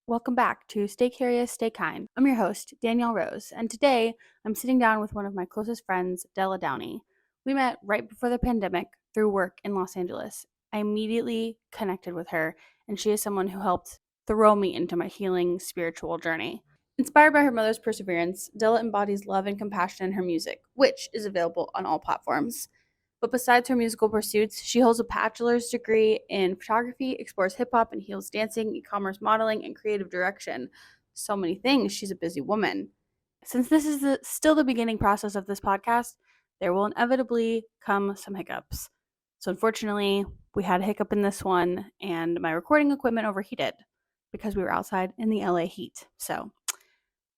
Welcome back to Stay Curious, Stay Kind. I'm your host, Danielle Rose, and today I'm sitting down with one of my closest friends, Della Downey. We met right before the pandemic through work in Los Angeles. I immediately connected with her, and she is someone who helped throw me into my healing spiritual journey. Inspired by her mother's perseverance, Della embodies love and compassion in her music, which is available on all platforms. But besides her musical pursuits, she holds a bachelor's degree in photography, explores hip-hop and heels dancing, e-commerce modeling, and creative direction. So many things. She's a busy woman. Since this is still the beginning process of this podcast, there will inevitably come some hiccups. So unfortunately, we had a hiccup in this one, and my recording equipment overheated because we were outside in the LA heat. So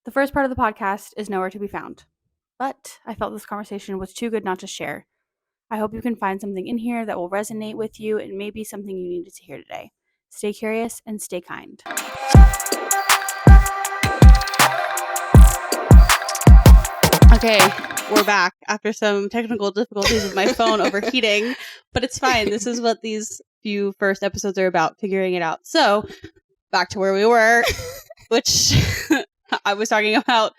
the first part of the podcast is nowhere to be found. But I felt this conversation was too good not to share. I hope you can find something in here that will resonate with you and maybe something you needed to hear today. Stay curious and stay kind. Okay, we're back after some technical difficulties with my phone overheating, but it's fine. This is what these few first episodes are about, figuring it out. So, back to where we were, which I was talking about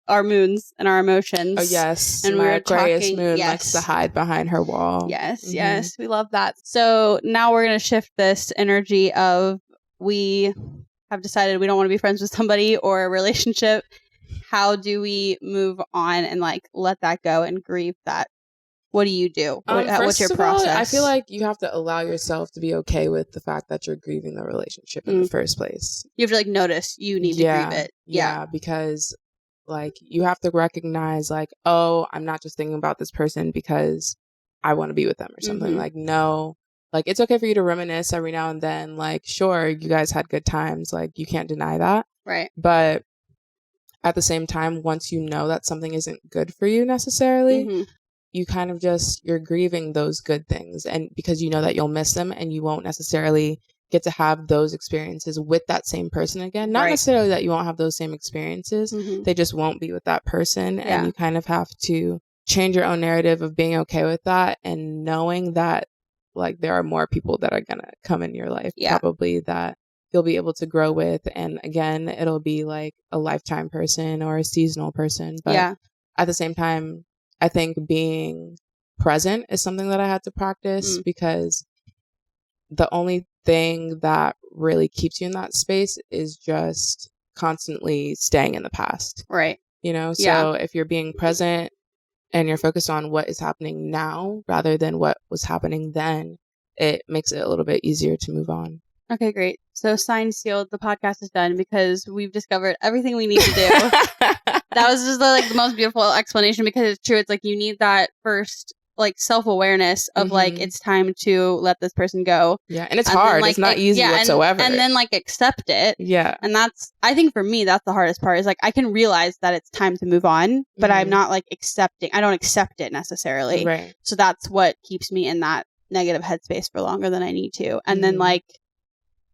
our moons and our emotions. Oh, yes. And my we were Aquarius talking, moon yes. likes to hide behind her wall. Yes, yes. We love that. So now we're going to shift this energy of we have decided we don't want to be friends with somebody or a relationship. How do we move on and let that go and grieve that? What do you do? What's your process? I feel like you have to allow yourself to be okay with the fact that you're grieving the relationship in the first place. You have to notice you need to grieve it. Yeah, because you have to recognize oh, I'm not just thinking about this person because I want to be with them or something. No, it's okay for you to reminisce every now and then. Sure, you guys had good times. You can't deny that. Right. But at the same time, once you know that something isn't good for you necessarily, you kind of you're grieving those good things. And because you know that you'll miss them and you won't necessarily get to have those experiences with that same person again. Not necessarily that you won't have those same experiences. They just won't be with that person. Yeah. And you kind of have to change your own narrative of being okay with that and knowing that there are more people that are going to come in your life probably that you'll be able to grow with. And again, it'll be a lifetime person or a seasonal person. But at the same time, I think being present is something that I had to practice because the only thing that really keeps you in that space is just constantly staying in the past. Right. So if you're being present and you're focused on what is happening now rather than what was happening then, it makes it a little bit easier to move on. Okay, great. So signed, sealed, the podcast is done because we've discovered everything we need to do. That was just the most beautiful explanation because it's true. It's you need that first self-awareness of it's time to let this person go. Yeah, and it's hard. It's not easy whatsoever. And then accept it. Yeah. And I think for me, that's the hardest part is I can realize that it's time to move on, but I'm not accepting. I don't accept it necessarily. Right. So that's what keeps me in that negative headspace for longer than I need to. And then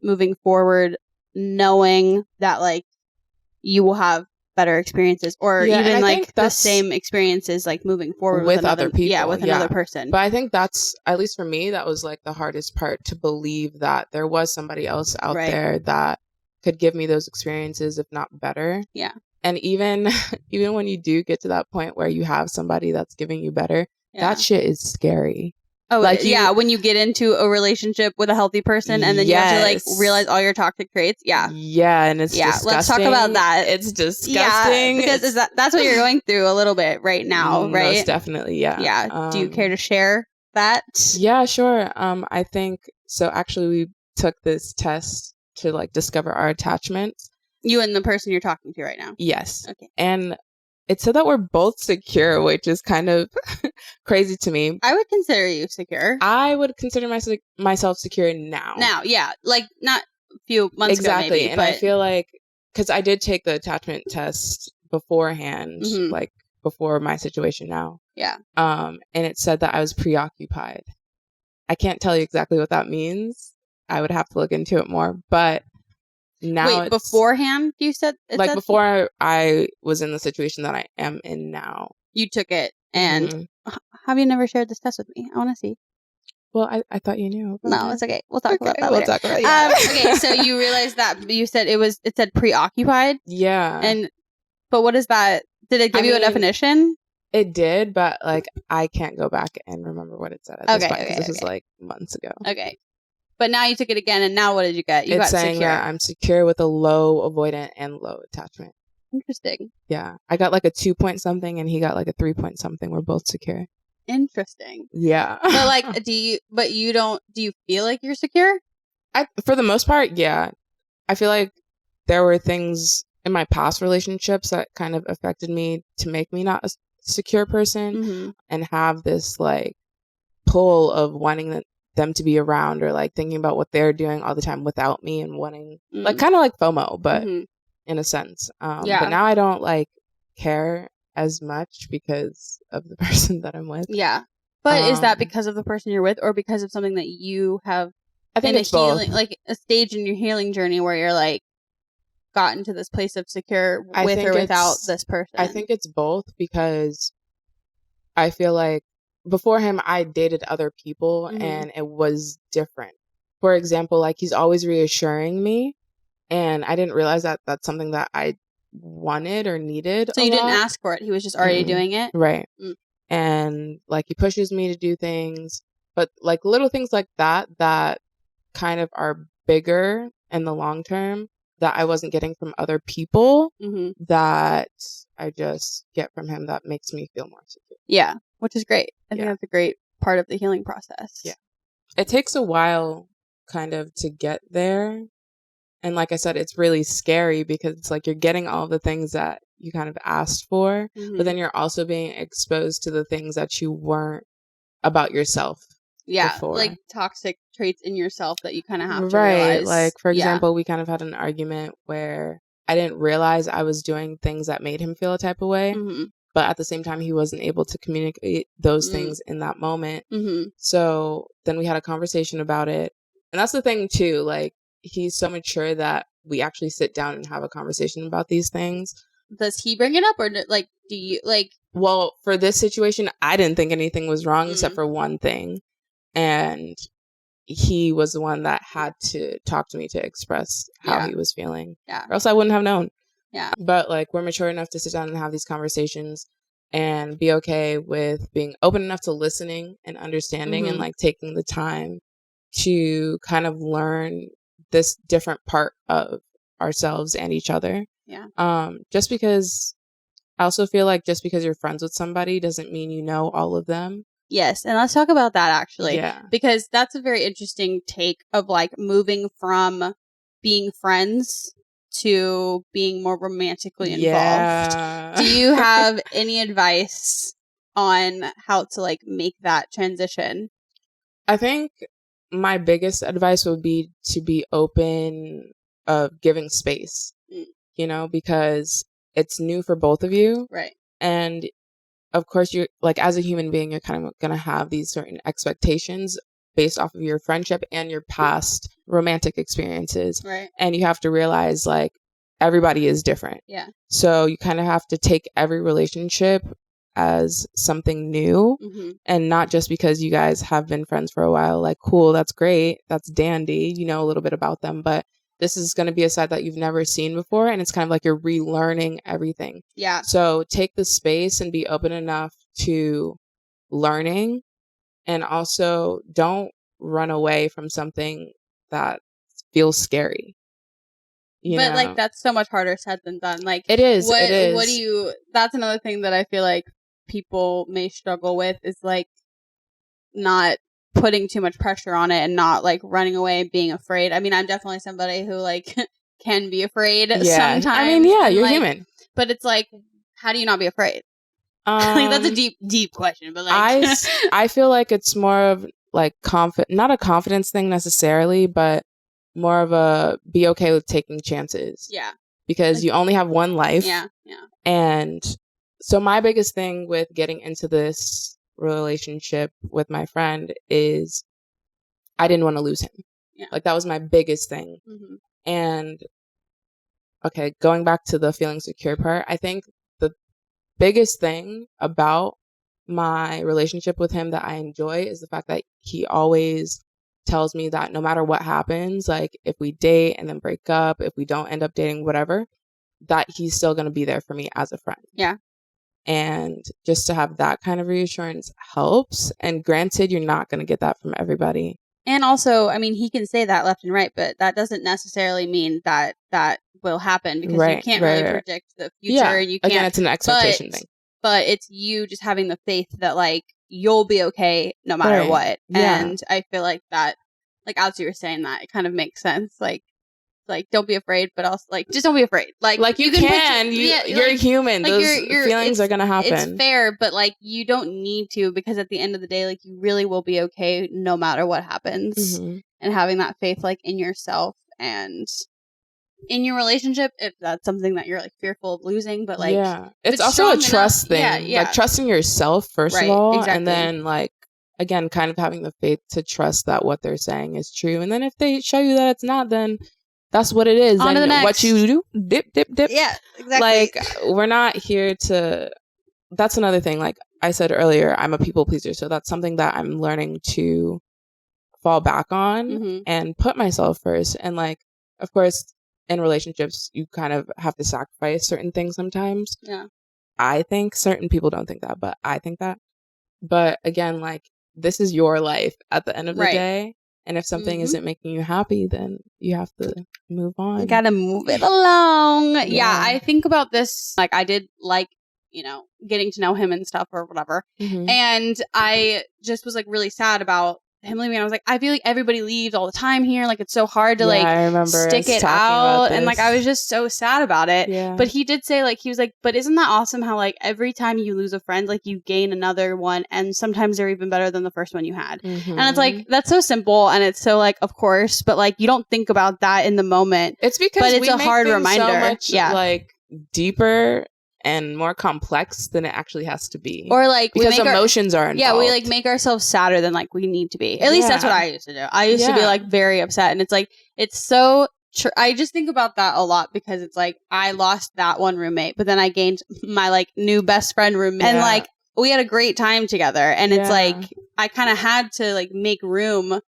moving forward, knowing that you will have better experiences or even the same experiences moving forward with other people. Yeah, with another person. But I think that's, at least for me, that was the hardest part, to believe that there was somebody else out there that could give me those experiences, if not better. Yeah. And even when you do get to that point where you have somebody that's giving you better, that shit is scary. Oh, when you get into a relationship with a healthy person and then you have to realize all your toxic traits. Yeah. Yeah, and it's disgusting. Let's talk about that. It's disgusting. Yeah, because that's what you're going through a little bit right now, right? Most definitely, yeah. Yeah. Do you care to share that? Yeah, sure. I think so. Actually, we took this test to discover our attachments. You and the person you're talking to right now. Yes. Okay. And it said that we're both secure, which is kind of crazy to me. I would consider you secure. I would consider myself secure now. Now, yeah. Not a few months ago, maybe. And I feel because I did take the attachment test beforehand, before my situation now. Yeah. And it said that I was preoccupied. I can't tell you exactly what that means. I would have to look into it more. But now beforehand, you said? Before I was in the situation that I am in now. You took it. And have you never shared this test with me? I want to see. Well, I thought you knew. No, it's okay. We'll talk about that we'll later. talk about it. Okay, so you realized that you said it said preoccupied? Yeah. But what is that? Did it give you a definition? It did, but like I can't go back and remember what it said at this point because this was like months ago. Okay. But now you took it again, and now what did you get? You got secure. It's saying that I'm secure with a low avoidant and low attachment. Interesting. Yeah. I got like a 2 something and he got like a 3 something. We're both secure. Interesting. Yeah. But like, do you feel like you're secure? For the most part, yeah. I feel like there were things in my past relationships that kind of affected me to make me not a secure person and have this like pull of wanting them to be around or like thinking about what they're doing all the time without me and wanting like kind of like FOMO, but in a sense. But now I don't like care as much because of the person that I'm with. Yeah. But is that because of the person you're with or because of something that you have I think it's both. Like a stage in your healing journey where you're like gotten to this place of secure with or without this person? I think it's both because I feel like before him, I dated other people and it was different. For example, like he's always reassuring me and I didn't realize that that's something that I wanted or needed. So you didn't ask for it. He was just already doing it. Right. And like he pushes me to do things, but like little things like that kind of are bigger in the long term that I wasn't getting from other people that I just get from him that makes me feel more secure. Yeah, which is great. I think that's a great part of the healing process. Yeah. It takes a while kind of to get there. And like I said, it's really scary because it's like you're getting all the things that you kind of asked for, but then you're also being exposed to the things that you weren't about yourself. Yeah, before. Like toxic traits in yourself that you kind of have to realize. Like, for example, we kind of had an argument where I didn't realize I was doing things that made him feel a type of way. But at the same time, he wasn't able to communicate those things in that moment. So then we had a conversation about it. And that's the thing, too. Like, he's so mature that we actually sit down and have a conversation about these things. Does he bring it up or like, do you like? Well, for this situation, I didn't think anything was wrong except for one thing. And he was the one that had to talk to me to express how he was feeling. Yeah. Or else I wouldn't have known. Yeah. But like we're mature enough to sit down and have these conversations and be okay with being open enough to listening and understanding and like taking the time to kind of learn this different part of ourselves and each other. Yeah. Just because I also feel like just because you're friends with somebody doesn't mean you know all of them. Yes, and let's talk about that actually. Yeah. Because that's a very interesting take of like moving from being friends to being more romantically involved. Yeah. Do you have any advice on how to like make that transition? I think my biggest advice would be to be open of giving space, you know, because it's new for both of you. Right. And of course, you're like, as a human being, you're kind of going to have these certain expectations based off of your friendship and your past romantic experiences. Right. And you have to realize like everybody is different. Yeah. So you kind of have to take every relationship as something new and not just because you guys have been friends for a while, like, cool, that's great. That's dandy. You know a little bit about them, but this is going to be a side that you've never seen before. And it's kind of like you're relearning everything. Yeah. So take the space and be open enough to learning. And also don't run away from something that feels scary. You know? Like, that's so much harder said than done. Like, it is. That's another thing that I feel like people may struggle with is like not putting too much pressure on it and not like running away and being afraid. I mean, I'm definitely somebody who like can be afraid sometimes. I mean, yeah, you're like, human. But it's like, how do you not be afraid? Like, that's a deep question. But like, I feel like it's more of like not a confidence thing necessarily, but more of a be okay with taking chances. Yeah. Because you only have one life. Yeah. Yeah. And so my biggest thing with getting into this relationship with my friend is I didn't want to lose him. Yeah. Like that was my biggest thing. And okay, going back to the feeling secure part, I think the biggest thing about my relationship with him that I enjoy is the fact that he always tells me that no matter what happens, like if we date and then break up, if we don't end up dating, whatever, that he's still going to be there for me as a friend. Yeah. And just to have that kind of reassurance helps. And granted, you're not going to get that from everybody. And also, I mean, he can say that left and right, but that doesn't necessarily mean that that will happen, because you can't really predict the future. Yeah. And you can't, again, it's an expectation thing. But it's you just having the faith that, like, you'll be okay no matter what. Yeah. And I feel like that, like, as you were saying that, it kind of makes sense. Like, don't be afraid, but also, like, just don't be afraid. Like you can you're like, human. Like, those feelings are going to happen. It's fair, but, like, you don't need to, because at the end of the day, like, you really will be okay no matter what happens. Mm-hmm. And having that faith, like, in yourself and in your relationship, if that's something that you're, like, fearful of losing, but, like, yeah, it's also a trust thing. Yeah. Like, trusting yourself first of all, exactly. and then, like, again, kind of having the faith to trust that what they're saying is true. And then if they show you that it's not, then that's what it is. On to the next. What you do, dip. Yeah, exactly. Like, we're not here to. That's another thing. Like I said earlier, I'm a people pleaser, so that's something that I'm learning to fall back on and put myself first. And, like, of course, in relationships, you kind of have to sacrifice certain things sometimes. Yeah. I think certain people don't think that, but I think that. But again, like, this is your life at the end of the day. And if something isn't making you happy, then you have to move on. You gotta move it along. Yeah, I think about this. Like, I did, like, you know, getting to know him and stuff or whatever. And I just was, like, really sad about him leaving. I was like, I feel like everybody leaves all the time here. Like, it's so hard to, like, stick it out. And, like, I was just so sad about it. Yeah. But he did say, like, he was like, but isn't that awesome how, like, every time you lose a friend, like, you gain another one, and sometimes they're even better than the first one you had. And it's like, that's so simple, and it's so, like, of course, but, like, you don't think about that in the moment. It's because but it's a hard reminder. So much, like, deeper and more complex than it actually has to be. Or, like, because emotions are involved. Yeah, we, like, make ourselves sadder than, like, we need to be. At least that's what I used to do. I used to be, like, very upset. And it's like, it's so I just think about that a lot, because it's like, I lost that one roommate, but then I gained my, like, new best friend roommate. And, like, we had a great time together. And it's like, I kind of had to, like, make room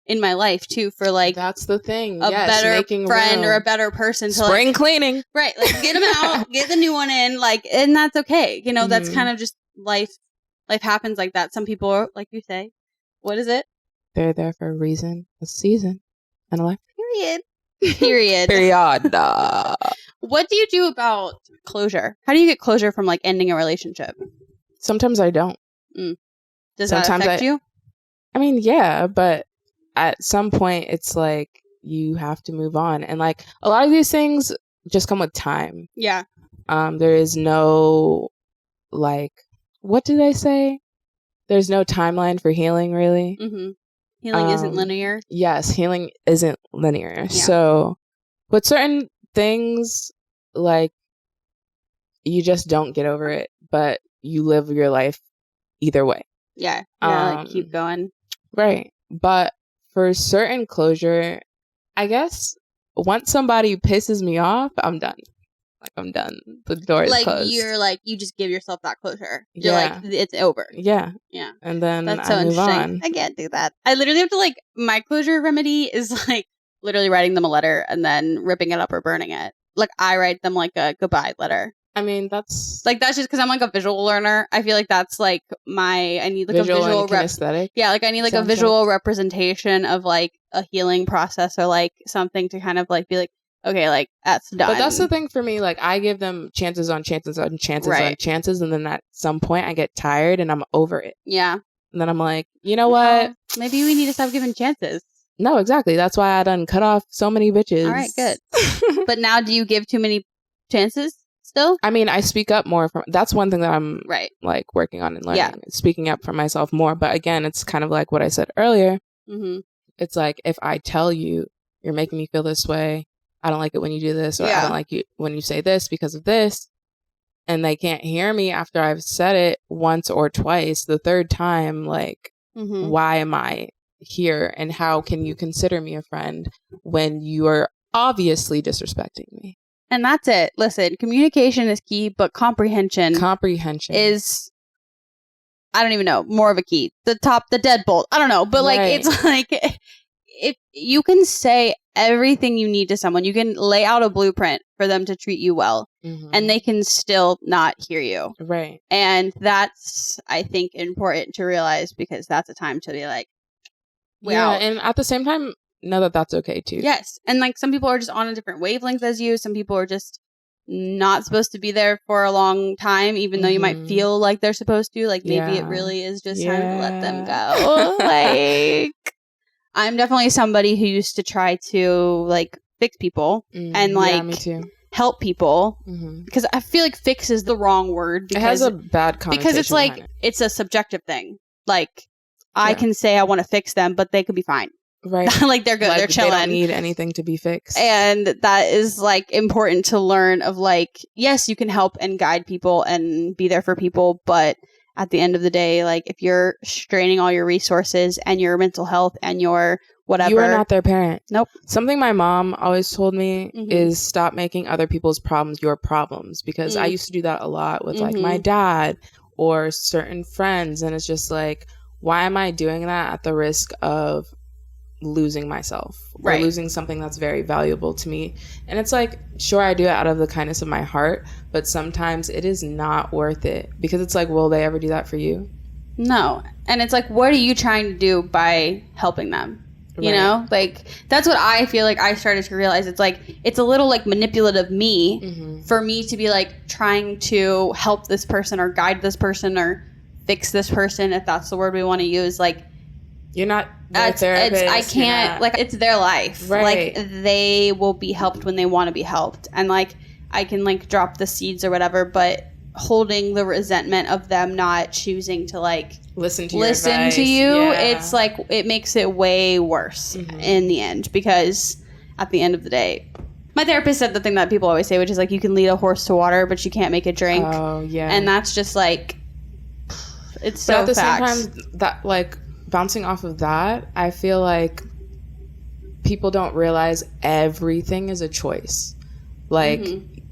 in my life too for, like, that's the thing, a better friend or a better person to, spring like, cleaning, right, like, get them out, get the new one in, like, and that's okay, you know. That's kind of just life happens like that. Some people are, like you say, what is it, they're there for a reason, a season, and a life. Period. What do you do about closure? How do you get closure from, like, ending a relationship? Sometimes I don't. Does that affect you? I mean, yeah, but at some point it's like you have to move on, and, like, a lot of these things just come with time. Yeah. There is no, like, what did I say? There's no timeline for healing, really. Healing isn't linear. Yes, healing isn't linear. Yeah. So, but certain things, like, you just don't get over it, but you live your life either way. Yeah. Like, keep going. Right. But for certain closure, I guess once somebody pisses me off, I'm done. Like, I'm done. The door is closed. You're like, you just give yourself that closure. You're like, it's over. Yeah. Yeah. And then that's so I move interesting. on. I can't do that. I literally have to, like, my closure remedy is, like, literally writing them a letter and then ripping it up or burning it. Like, I write them, like, a goodbye letter. I mean, that's just because I'm, like, a visual learner. I feel like that's, like, I need, like, visual a visual kinesthetic. Yeah, like, I need, like, a visual representation of, like, a healing process, or, like, something to kind of, like, be like, okay, like, that's done. But that's the thing for me. Like, I give them chances on chances on chances on chances, and then at some point I get tired and I'm over it. Yeah. And then I'm like, you know what? Maybe we need to stop giving chances. No, exactly. That's why I done cut off so many bitches. All right, good. But now, do you give too many chances still? I mean, I speak up more. That's one thing that I'm like working on and learning. Yeah. Speaking up for myself more. But again, it's kind of like what I said earlier. It's like, if I tell you, you're making me feel this way, I don't like it when you do this, or I don't like you when you say this because of this, and they can't hear me after I've said it once or twice, the third time, like, why am I here, and how can you consider me a friend when you are obviously disrespecting me? And that's it. Listen, communication is key, but comprehension is I don't even know, more of a key. The deadbolt. I don't know. But like, it's like, if you can say everything you need to someone, you can lay out a blueprint for them to treat you well, and they can still not hear you. Right. And that's, I think, important to realize, because that's a time to be like, wow. And at the same time, know that that's okay too. Yes. And like, some people are just on a different wavelength as you. Some people are just not supposed to be there for a long time, even though you might feel like they're supposed to. Like, maybe it really is just time to let them go. Like, I'm definitely somebody who used to try to like fix people and like me too. Help people, because I feel like fix is the wrong word. Because it has a bad connotation. Because it's like, it's a subjective thing. Like, I can say I want to fix them, but they could be fine. Right. Like, they're good. Like, they're chilling. They don't need anything to be fixed. And that is like important to learn of, like, yes, you can help and guide people and be there for people, but at the end of the day, like, if you're straining all your resources and your mental health and your whatever, you are not their parent. Nope. Something my mom always told me is stop making other people's problems your problems, because I used to do that a lot with like my dad or certain friends, and it's just like, why am I doing that at the risk of losing myself or losing something that's very valuable to me? And it's like, sure, I do it out of the kindness of my heart, but sometimes it is not worth it, because it's like, will they ever do that for you? No. And it's like, what are you trying to do by helping them? You know, like, that's what I feel like I started to realize. It's like, it's a little like manipulative me for me to be like trying to help this person or guide this person or fix this person, if that's the word we want to use. Like, you're not their therapist. I can't, like, it's their life. Like, they will be helped when they want to be helped. And like, I can like drop the seeds or whatever, but holding the resentment of them not choosing to like listen to you, it's like, it makes it way worse in the end, because at the end of the day, my therapist said the thing that people always say, which is like, you can lead a horse to water, but you can't make it drink. Oh yeah. And that's just like, it's so but at the facts. same time, that, like, bouncing off of that, I feel like people don't realize everything is a choice. Like,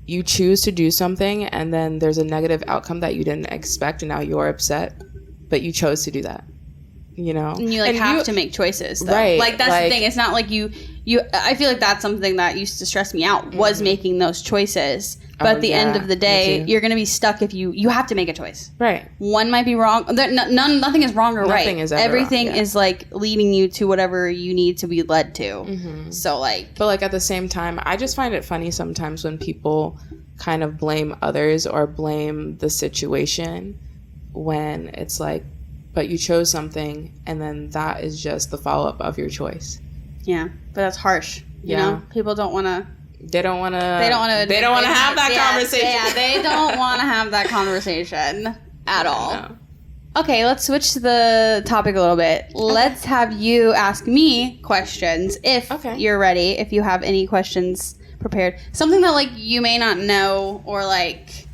you choose to do something, and then there's a negative outcome that you didn't expect, and now you're upset, but you chose to do that, you know? And you, like, have to make choices, though. Right. Like, that's the thing. It's not like you I feel like that's something that used to stress me out, was making those choices. But at the end of the day, you're going to be stuck if you have to make a choice. Right. One might be wrong. Nothing is wrong or right. Nothing is ever Everything wrong, is like leading you to whatever you need to be led to. So like, but like, at the same time, I just find it funny sometimes when people kind of blame others or blame the situation, when it's like, but you chose something, and then that is just the follow-up of your choice. Yeah, but that's harsh. You know, people don't want to. They don't want to have that conversation. Yeah, they don't want to have that conversation at all. No. Okay, let's switch the topic a little bit. Okay. Let's have you ask me questions if you're ready, if you have any questions prepared. Something that, like, you may not know, or, like,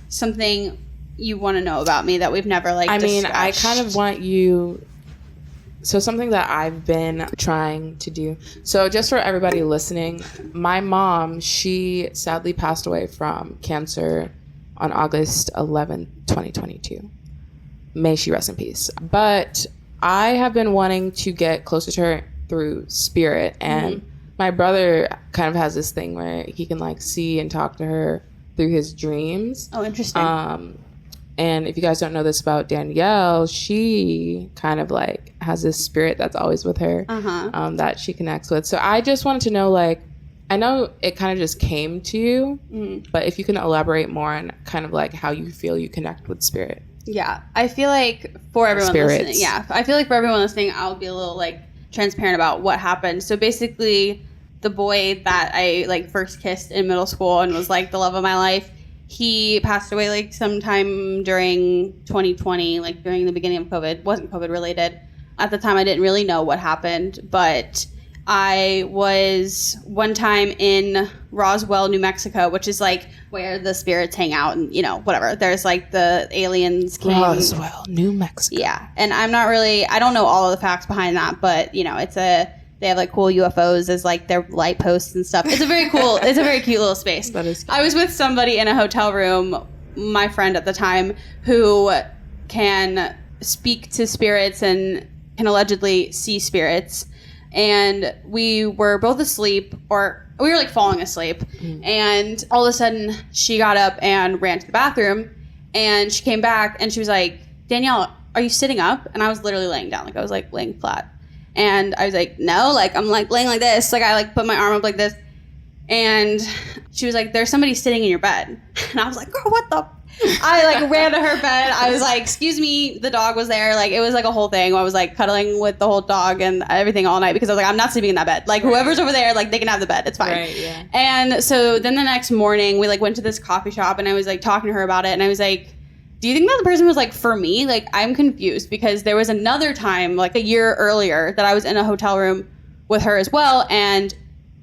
something you want to know about me that we've never, like, discussed. I kind of want you... So something that I've been trying to do. So just for everybody listening, my mom, she sadly passed away from cancer on August 11th, 2022. May she rest in peace. But I have been wanting to get closer to her through spirit. And my brother kind of has this thing where he can, like, see and talk to her through his dreams. Oh, interesting. And if you guys don't know this about Danielle, she kind of, like, has this spirit that's always with her, that she connects with. So I just wanted to know, like, I know it kind of just came to you, but if you can elaborate more on kind of, like, how you feel you connect with spirit. Yeah. I feel like for everyone listening, I'll be a little, like, transparent about what happened. So basically, the boy that I, like, first kissed in middle school and was, like, the love of my life, he passed away, like, sometime during 2020, like, during the beginning of COVID. Wasn't COVID related. At the time, I didn't really know what happened, but I was one time in Roswell, New Mexico, which is, like, where the spirits hang out and, you know, whatever. There's, like, the aliens came. Roswell, New Mexico. Yeah. And I don't know all of the facts behind that, but, you know, they have, like, cool UFOs as, like, their light posts and stuff. It's a very cute little space. That is cute. I was with somebody in a hotel room, my friend at the time, who can speak to spirits and can allegedly see spirits. And we were both asleep, or we were like falling asleep. And all of a sudden she got up and ran to the bathroom, and she came back and she was like, Danielle, are you sitting up? And I was literally laying down. Like I was like laying flat. And I was like, no, like I'm like laying like this. Like I like put my arm up like this. And she was like, there's somebody sitting in your bed. And I was like, girl, what the? I like ran to her bed. I was like, excuse me, the dog was there. Like it was like a whole thing. I was like cuddling with the whole dog and everything all night because I was like, I'm not sleeping in that bed. Like whoever's over there, like they can have the bed. It's fine. Right, yeah. And so then the next morning we like went to this coffee shop and I was like talking to her about it. And I was like, do you think that the person was like for me? Like I'm confused because there was another time like a year earlier that I was in a hotel room with her as well. And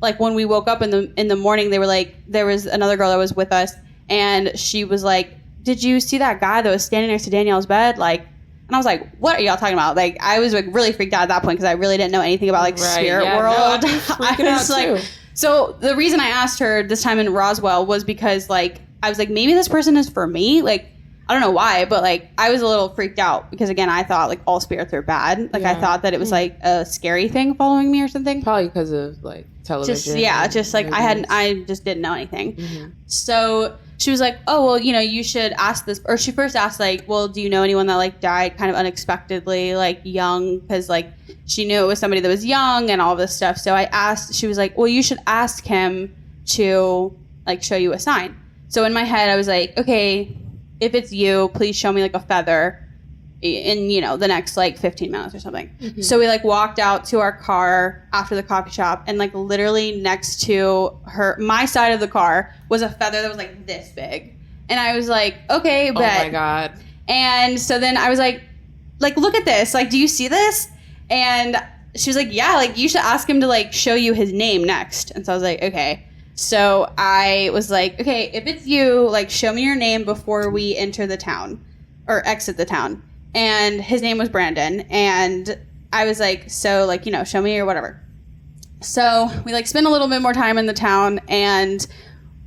like when we woke up in the morning, they were like, there was another girl that was with us and she was like, did you see that guy that was standing next to Danielle's bed? Like, and I was like, what are y'all talking about? Like I was like really freaked out at that point because I really didn't know anything about like spirit world. No, I was like, so the reason I asked her this time in Roswell was because like, I was like, maybe this person is for me. Like, I don't know why, but like I was a little freaked out because again, I thought like all spirits are bad. Like I thought that it was like a scary thing following me or something. Probably because of like television. Just like I just didn't know anything. So she was like, oh, well, you know, you should ask this. Or she first asked like, well, do you know anyone that like died kind of unexpectedly, like young? Because like she knew it was somebody that was young and all this stuff. So I asked, she was like, well, you should ask him to like show you a sign. So in my head, I was like, okay, if it's you, please show me like a feather in, you know, the next like 15 minutes or something. So we like walked out to our car after the coffee shop and like literally next to my side of the car was a feather that was like this big. And I was like, okay, bet. Oh my God. And so then I was like, look at this. Like, do you see this? And she was like, yeah, like you should ask him to like show you his name next. And so I was like, okay. So I was like, okay, if it's you, like show me your name before we enter the town or exit the town. And his name was Brandon. And I was like, so like, you know, show me or whatever. So we like spent a little bit more time in the town and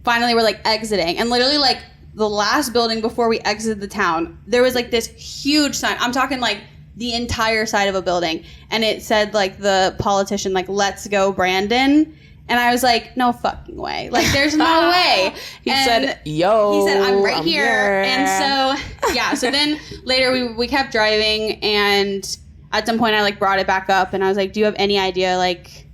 finally we're like exiting. And literally like the last building before we exited the town, there was like this huge sign. I'm talking like the entire side of a building. And it said like the politician, like, let's go Brandon. And I was like, no fucking way. Like, there's no way. He said, I'm right here. And so, yeah. So then later we kept driving. And at some point I, like, brought it back up. And I was like, do you have any idea, like,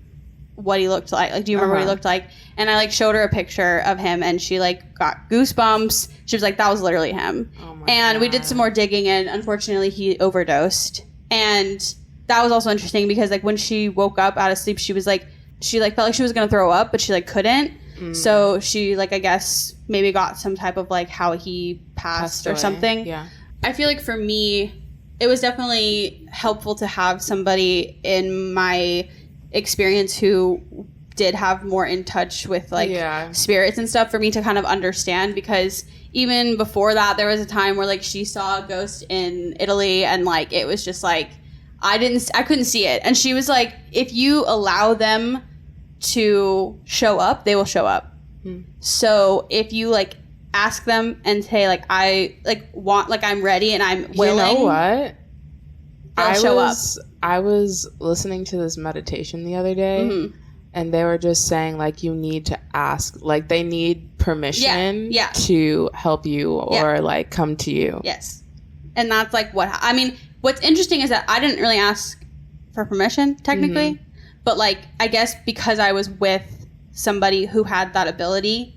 what he looked like? Like, do you remember what he looked like? And I, like, showed her a picture of him. And she, like, got goosebumps. She was like, that was literally him. Oh my God. We did some more digging. And unfortunately, he overdosed. And that was also interesting because, like, when she woke up out of sleep, she was like, she like felt like she was gonna throw up, but she like couldn't. So she like I guess maybe got some type of like how he passed or away. Something. Yeah. I feel like for me, it was definitely helpful to have somebody in my experience who did have more in touch with like spirits and stuff for me to kind of understand, because even before that there was a time where like she saw a ghost in Italy and like it was just like I couldn't see it. And she was like, if you allow them to show up, they will show up. So if you like ask them and say like, I like want, like I'm ready and I'm willing. You know what? They'll show up. I was listening to this meditation the other day and they were just saying like, you need to ask, like they need permission to help you or like come to you. Yes. And that's like I mean, what's interesting is that I didn't really ask for permission, technically. But, like, I guess because I was with somebody who had that ability,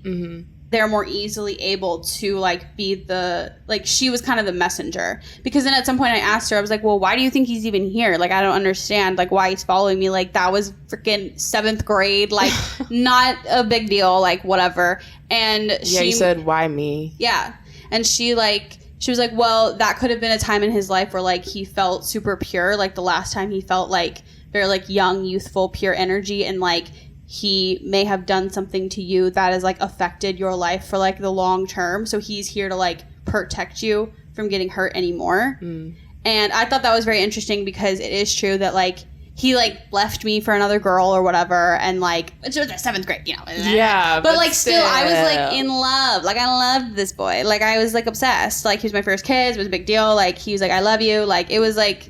they're more easily able to, like, be the... Like, she was kind of the messenger. Because then at some point I asked her, I was like, well, why do you think he's even here? Like, I don't understand, like, why he's following me. Like, that was freaking 7th grade. Like, not a big deal. Like, whatever. And she... you said, why me? Yeah. And she, like... She was like, well, that could have been a time in his life where, like, he felt super pure. Like, the last time he felt, like, very, like, young, youthful, pure energy. And, like, he may have done something to you that has, like, affected your life for, like, the long term. So he's here to, like, protect you from getting hurt anymore. And I thought that was very interesting because it is true that, like, he like left me for another girl or whatever, and like it was 7th grade, you know. Yeah, but like still, I was like in love. Like I loved this boy. Like I was like obsessed. Like he was my first kiss. It was a big deal. Like he was like, I love you. Like it was like,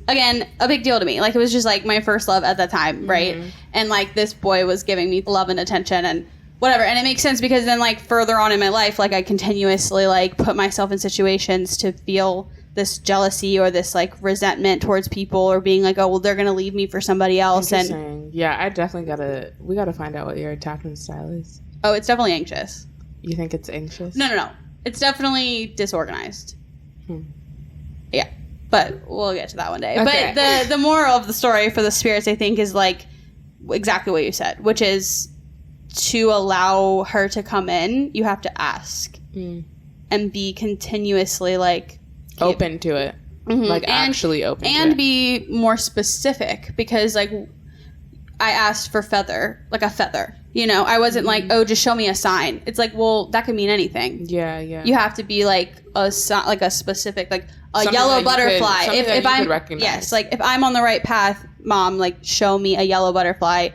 again, a big deal to me. Like it was just like my first love at that time, right? And like this boy was giving me love and attention and whatever. And it makes sense because then like further on in my life, like I continuously like put myself in situations to feel this jealousy or this like resentment towards people, or being like, oh well, they're gonna leave me for somebody else. And yeah, I definitely we gotta find out what your attachment style is. Oh, it's definitely anxious. You think it's anxious? No, it's definitely disorganized. Yeah, but we'll get to that one day. Okay. But the moral of the story for the spirits, I think, is like exactly what you said, which is to allow her to come in, you have to ask and be continuously like open to it, like actually open to it, and be more specific, because like I asked for a feather, you know. I wasn't like, oh, just show me a sign. It's like, well, that could mean anything. Yeah. You have to be like a specific, like a something yellow butterfly. If I'm yes, like if I'm on the right path, Mom, like show me a yellow butterfly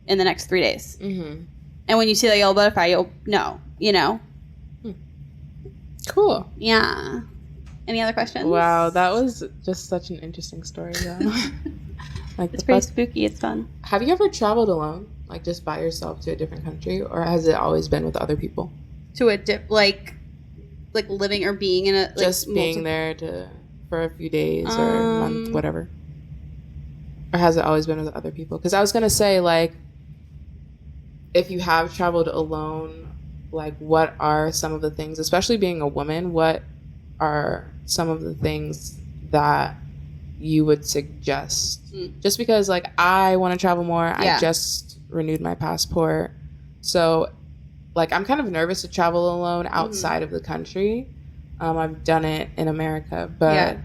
in the next 3 days. And when you see that yellow butterfly, you'll know, you know. Cool. Yeah. Any other questions? Wow, that was just such an interesting story, though. Like it's pretty spooky. It's fun. Have you ever traveled alone, like just by yourself to a different country, or has it always been with other people? To a like living or being in a like, just being there for a few days or a month, whatever. Or has it always been with other people? Because I was gonna say, like, if you have traveled alone, like, what are some of the things, especially being a woman, what are some of the things that you would suggest? Just because, like, I want to travel more. I just renewed my passport. So, like, I'm kind of nervous to travel alone outside of the country. I've done it in America, but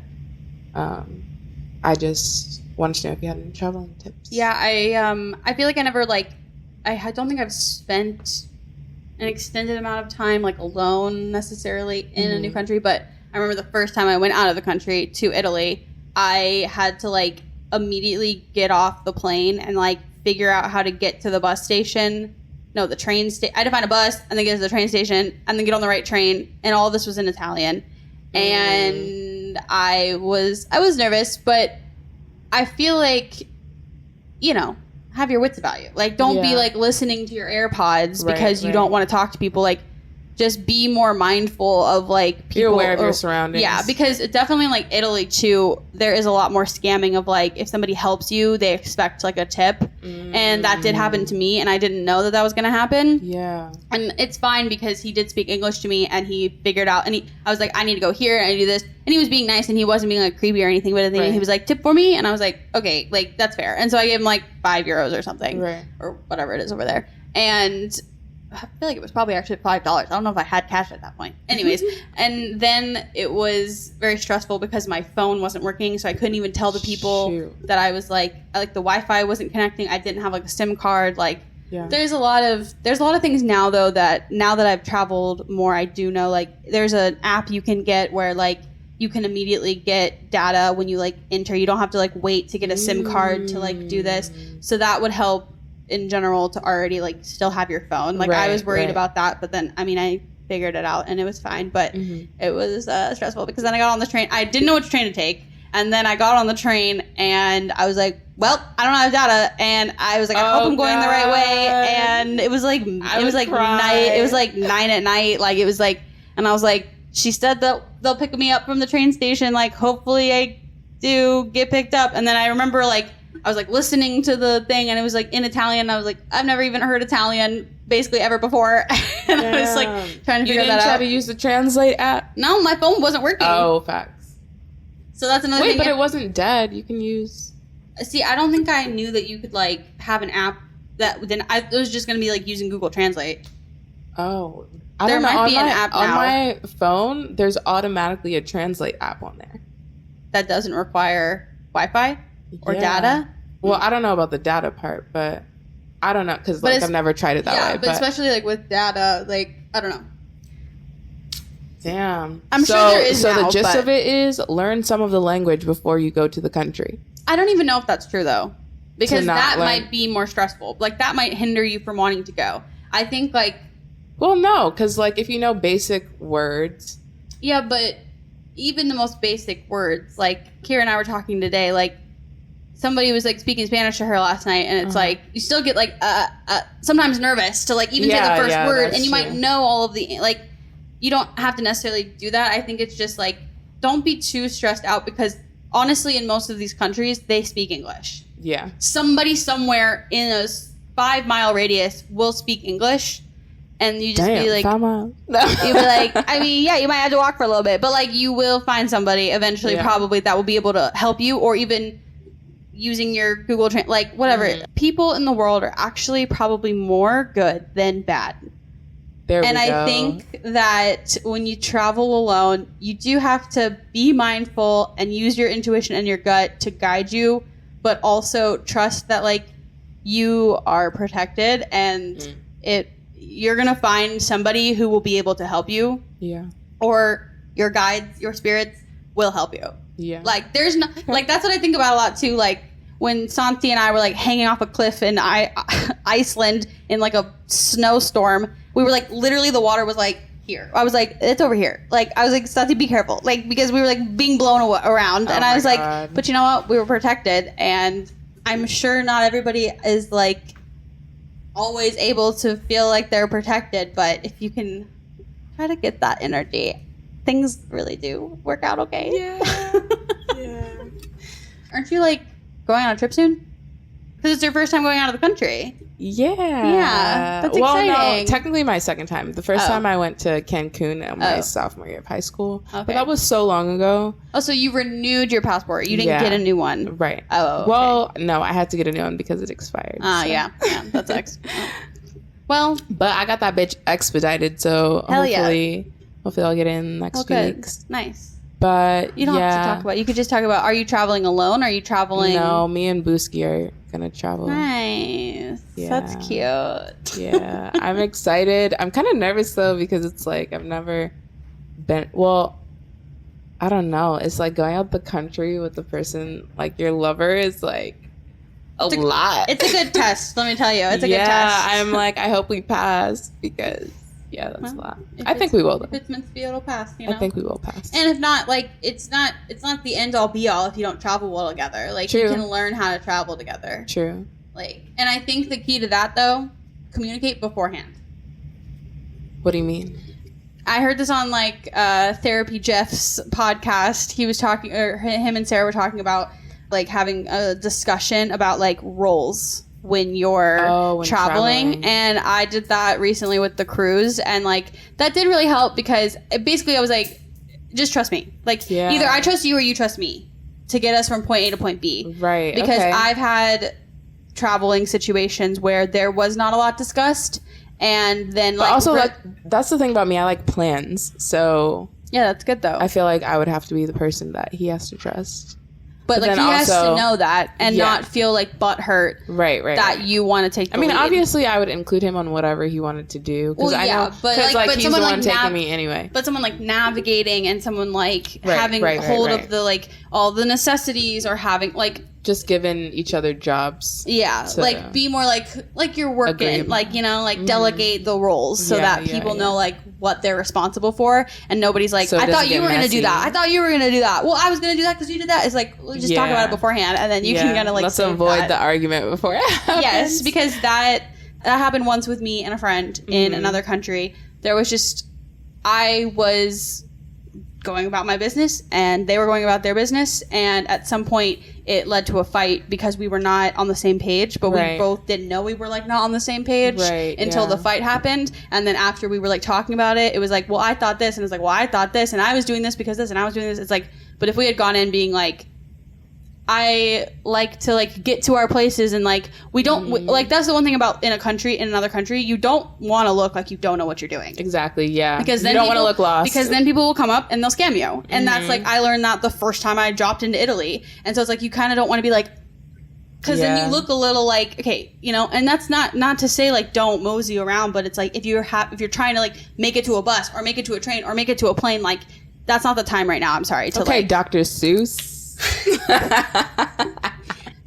I just wanted to know if you had any traveling tips. Yeah, I feel like I never, like, I don't think I've spent an extended amount of time, like, alone necessarily in a new country, but I remember the first time I went out of the country to Italy, I had to, like, immediately get off the plane and, like, figure out how to get to the bus station. No, the train station. I had to find a bus and then get to the train station and then get on the right train. And all this was in Italian. And I was nervous, but I feel like, you know, have your wits about you. Like, don't be, like, listening to your AirPods because you don't want to talk to people. Like, just be more mindful of, like, people. You're aware of your surroundings. Yeah, because definitely, like, Italy, too, there is a lot more scamming of, like, if somebody helps you, they expect, like, a tip. And that did happen to me, and I didn't know that was going to happen. Yeah. And it's fine because he did speak English to me, and he figured out, and I was like, I need to go here, and I do this. And he was being nice, and he wasn't being, like, creepy or anything, but he was like, tip for me? And I was like, okay, like, that's fair. And so I gave him, like, €5 or something. Right. Or whatever it is over there. And I feel like it was probably actually $5. I don't know if I had cash at that point. Anyways, and then it was very stressful because my phone wasn't working, so I couldn't even tell the people that I was like the Wi-Fi wasn't connecting. I didn't have like a SIM card. Like, there's a lot of things now though that now that I've traveled more, I do know, like, there's an app you can get where, like, you can immediately get data when you, like, enter. You don't have to, like, wait to get a SIM card to, like, do this. So that would help in general to already, like, still have your phone. Like, I was worried about that, but then, I mean, I figured it out and it was fine, but it was stressful because then I got on the train. I didn't know which train to take, and then I got on the train and I was like, well, I don't have data, and I was like, I hope I'm going the right way. And it was like it was like 9 at night, like, it was like, and I was like, she said they'll pick me up from the train station, like, hopefully I do get picked up. And then I remember, like, I was, like, listening to the thing, and it was, like, in Italian, and I was like, I've never even heard Italian basically ever before. And I was, like, trying to figure that out. You didn't try to use the Translate app? No, my phone wasn't working. Oh, facts. So that's another thing. Wait, but it wasn't dead. You can use... See, I don't think I knew that you could, like, have an app that... Then it was just going to be, like, using Google Translate. Oh. There might be an app now. On my phone, there's automatically a Translate app on there. That doesn't require Wi-Fi? Or data? Well, I don't know about the data part, but I don't know, because, like, I've never tried it that way. Yeah, but especially, like, with data, like, I don't know. Damn. I'm sure there is now, So the gist of it is learn some of the language before you go to the country. I don't even know if that's true, though. because that might be more stressful. Like, that might hinder you from wanting to go. I think, like... Well, no, because, like, if you know basic words... Yeah, but even the most basic words, like, Kira and I were talking today, like, somebody was, like, speaking Spanish to her last night, and it's like, you still get, like, sometimes nervous to, like, even say the first word, and you might know all of the... Like, you don't have to necessarily do that. I think it's just, like, don't be too stressed out, because, honestly, in most of these countries, they speak English. Yeah. Somebody somewhere in a 5-mile radius will speak English, and you just be like, 5 miles. you'll be like, I mean, yeah, you might have to walk for a little bit, but like you will find somebody eventually probably that will be able to help you, or even using your Google Translate, like whatever. People in the world are actually probably more good than bad. I think that when you travel alone, you do have to be mindful and use your intuition and your gut to guide you, but also trust that like you are protected, and you're gonna find somebody who will be able to help you. Yeah. Or your guides, your spirits will help you. Yeah. Like there's no like that's what I think about a lot too. Like when Santi and I were like hanging off a cliff in Iceland in like a snowstorm, we were like literally the water was like here. I was like, it's over here. Like I was like, Santi, be careful. Like because we were like being blown around, and I was like, but you know what? We were protected, and I'm sure not everybody is like always able to feel like they're protected, but if you can try to get that energy, things really do work out okay. Yeah. Yeah. Aren't you like going on a trip soon? Because it's your first time going out of the country. Yeah. Yeah. That's exciting. Well, no, technically my second time. The first time I went to Cancun at my sophomore year of high school. Okay. But that was so long ago. Oh, so you renewed your passport. You didn't get a new one. Right. Oh, okay. Well, no, I had to get a new one because it expired. Yeah. That's Well. But I got that bitch expedited, so hopefully I'll get in next few weeks. Nice. But you don't have to talk about. You could just talk about. Are you traveling alone? Are you traveling? No, me and Booski are gonna travel. Nice. Yeah. That's cute. Yeah, I'm excited. I'm kind of nervous though because it's like I've never been. Well, I don't know. It's like going out the country with the person like your lover is like a lot. It's a good test. Let me tell you, it's a good test. Yeah, I'm like I hope we pass because. Yeah, that's a lot. I think we will. Though. If it's meant to be, it'll pass. You know? I think we will pass. And if not, like it's not the end all be all if you don't travel well together. Like you can learn how to travel together. True. Like, and I think the key to that though, communicate beforehand. What do you mean? I heard this on like Therapy Jeff's podcast. He was talking, or him and Sarah were talking about like having a discussion about like roles. When you're traveling, and I did that recently with the cruise, and like that did really help because basically I was like, just trust me, like either I trust you or you trust me to get us from point A to point B, right? Because I've had traveling situations where there was not a lot discussed, and then like also that's the thing about me, I like plans, so yeah, that's good though. I feel like I would have to be the person that he has to trust. But like he has to know that and not feel like butthurt that you want to take the lead. Obviously I would include him on whatever he wanted to do. Because I know but he's the one taking me anyway. But someone like navigating and someone like having hold of the like all the necessities or having like just giving each other jobs. Yeah, like be more like you're working, like you know, like delegate the roles so that people know like what they're responsible for, and nobody's like, I thought you were gonna do that. I thought you were gonna do that. Well, I was gonna do that because you did that. It's like let's just talk about it beforehand, and then you can kind of like let's avoid the argument before it happens. Yes, because that happened once with me and a friend in another country. There was just I was going about my business and they were going about their business, and at some point it led to a fight because we were not on the same page, but we both didn't know we were like not on the same page until the fight happened. And then after we were like talking about it, it was like, well, I thought this, and it's like, well, I thought this, and I was doing this because this, and I was doing this. It's like, but if we had gone in being like, I like to like get to our places, and like we don't like that's the one thing about in another country, you don't want to look like you don't know what you're doing. Exactly, yeah. Because then you don't want to look lost. Because then people will come up and they'll scam you, and that's like I learned that the first time I dropped into Italy, and so it's like you kind of don't want to be like, because then you look a little like okay, you know, and that's not to say like don't mosey around, but it's like if you're trying to like make it to a bus or make it to a train or make it to a plane, like that's not the time right now. I'm sorry. Okay, like, Dr. Seuss.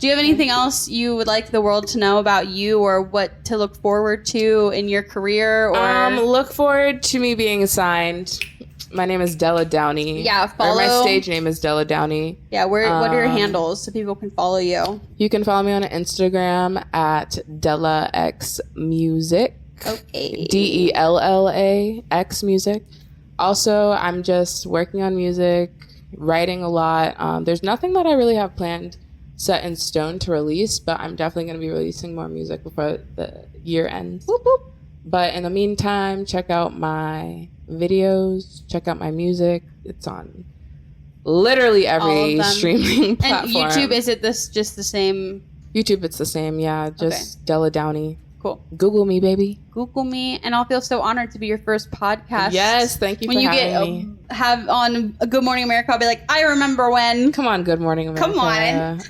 Do you have anything else you would like the world to know about you, or what to look forward to in your career? Or look forward to me being signed. My name is Della Downey. Yeah, follow. Or my stage name is Della Downey. Yeah, what are your handles so people can follow you? You can follow me on Instagram at DellaXmusic. Okay. DellaX Music. Also, I'm just working on music, writing a lot. There's nothing that I really have planned set in stone to release, but I'm definitely going to be releasing more music before the year ends. Whoop, whoop. But in the meantime, check out my videos, check out my music. It's on literally every streaming platform. And YouTube, is it just the same? YouTube, it's the same, yeah. Just Della Downey. Cool. Google me, baby. Google me, and I'll feel so honored to be your first podcast. Yes, thank you for having me. Have on a Good Morning America, I'll be like, I remember when. Come on, Good Morning America. Come on.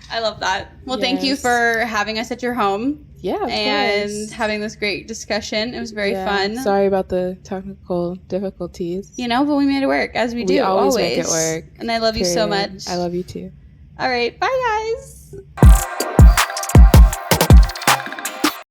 I love that. Well, Thank you for having us at your home. Yeah, of and course. Having this great discussion. It was very fun. Sorry about the technical difficulties. But we made it work, as we do. We always make it work. And I love you so much. I love you too. All right. Bye, guys.